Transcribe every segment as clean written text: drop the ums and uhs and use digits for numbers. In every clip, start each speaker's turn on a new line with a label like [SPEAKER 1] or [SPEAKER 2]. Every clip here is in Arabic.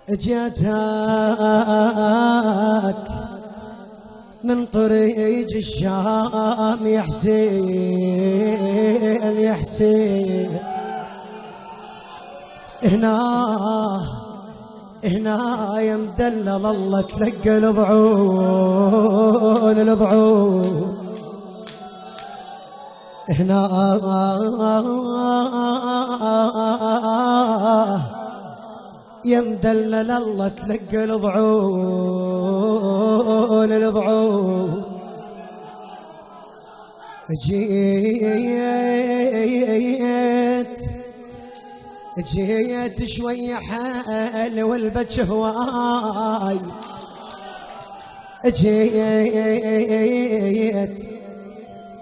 [SPEAKER 1] جيتك من طريق الشام يا حسين يا حسين، هنا يا مدلل الله تلقى الضعون الضعون، هنا يا مدلل الله تلقى الضعون الضعون. جيت شوية حال والبج هواي، جيت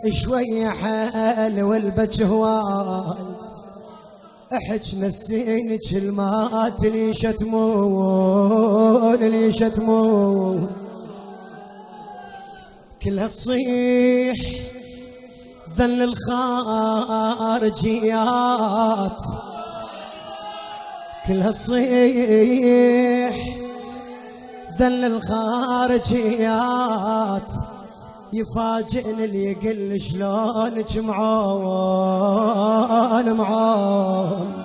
[SPEAKER 1] شوية حال والبج هواي، احج نسينك المات اللي شتمون اللي شتمون، كلها تصيح ذل الخارجيات، كلها تصيح ذل الخارجيات، يفاجئني اللي يقل شلونك معون معون،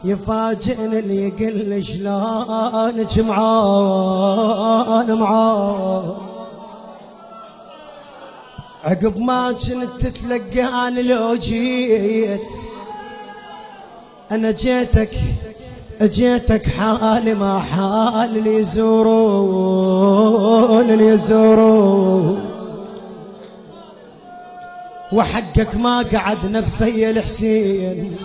[SPEAKER 1] يفاجئني اللي يقل شلونك معون معون. عقب ما كنت تتلقاني لو جيت انا جيتك حالي ما حال اللي يزورون اللي يزورون، وحقك ما قعدنا بفي الحسين،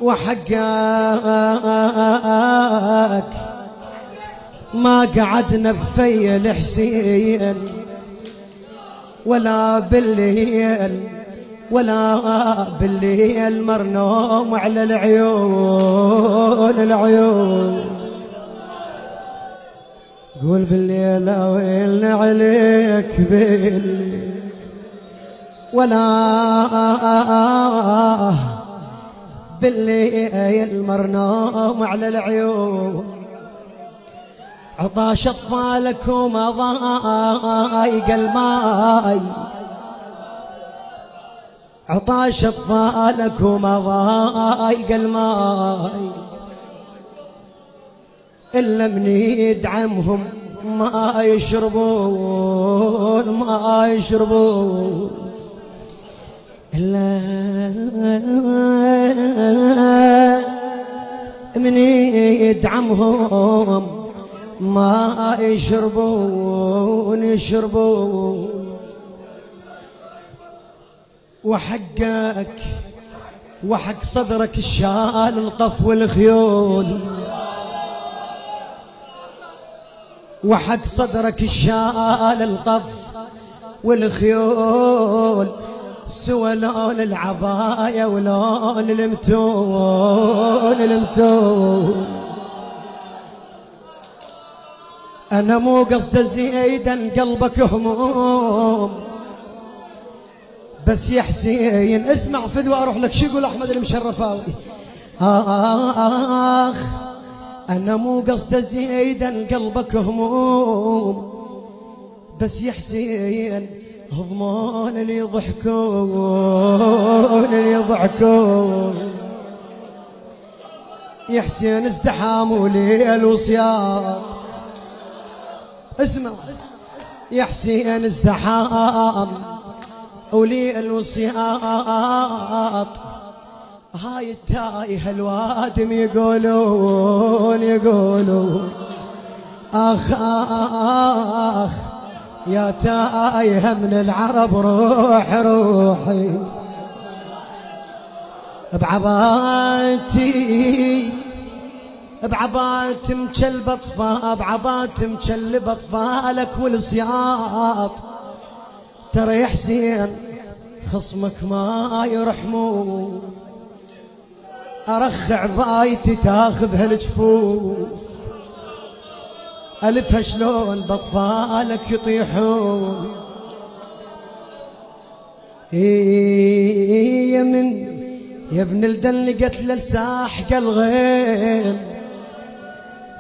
[SPEAKER 1] وحقك ما قعدنا بفي الحسين، ولا بالليل مرنوم على العيون العيون. قول بالليل ويلنا عليك بالليل، ولا بالليل مرنوم على العيون. عطاش اطفالك وما ضايق الماي، عطاش اطفالك وما ضايق الماي، الا من يدعمهم ما يشربون ما يشربون، الا من يدعمهم ما يشربون يشربون. وحق صدرك الشال القف والخيول، وحق صدرك الشال القف والخيول، سوى لون العباية ولون المتون المتون. أنا مو قصد زيدا قلبك هموم، بس يا حسين اسمع فدوى أروح لك. شو يقول أحمد المشرفاوي؟ أنا مو قصد زيدا قلبك هموم، بس يا حسين هضمون اللي يضحكون اللي يضحكون. يا حسين ازدحام ليل وصياط، اسمع يا حسين ازدحام وليل وصياط، هاي التايه الوادم يقولون آخ آخ يا تايه من العرب روح روحي بعبات مكلب اطفال، بعبات مكلب اطفالك والصياط. ترى يا حسين خصمك ما يرحمون، ارخ عبايتي تاخذ هالجفوف، الفها شلون باطفالك يطيحون. يا ابن الدل قتل الساحق الغيم،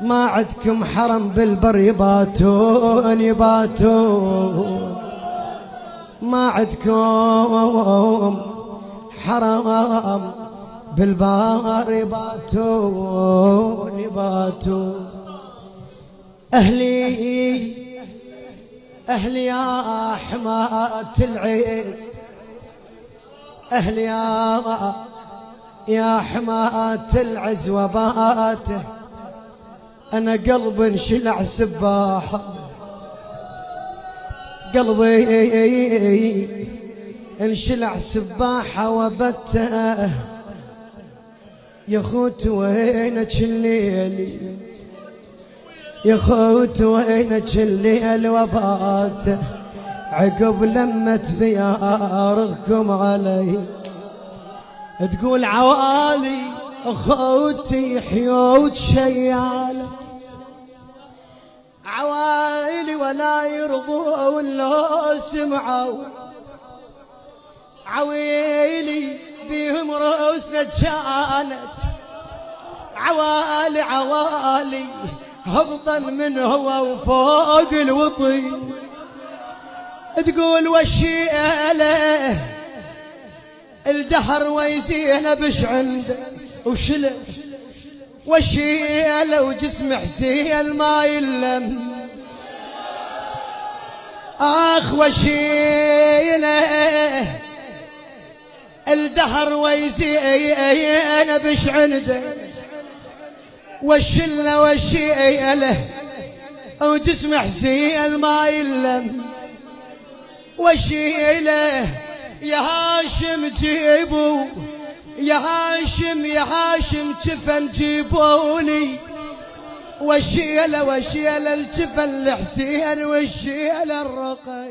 [SPEAKER 1] ما عدكم حرم بالبر يباتون يباتون، ما عدكم حرم بالبار يباتون يباتون. أهلي يا حماة العز، أهلي يا حماة العز وباته، أنا قلب انشلع سباحة، قلبي انشلع سباحة وبته، يا خوت وينك الليل، يا خوت وينك الليل وباته، عقب لمت بيارغكم علي، تقول عوالي اخوتي حيوت شيالة، عوالي ولا يرضوا لو سمعوا، عويلي بهم رؤوسنا تشانت، عوالي هبطا من هو وفوق الوطي، تقول وشيله الدهر ويزينه بش عنده وشله، وشيله وجسم حسين ما يلم، اخ وشيله الدهر ويزينه بش عنده، والشله وشيله وجسم حسين ما يلم، وشيله يا هاشم جيبوا، يا هاشم جفن جيبولي، وشيله الجفن لحسين، والشيله الرقي.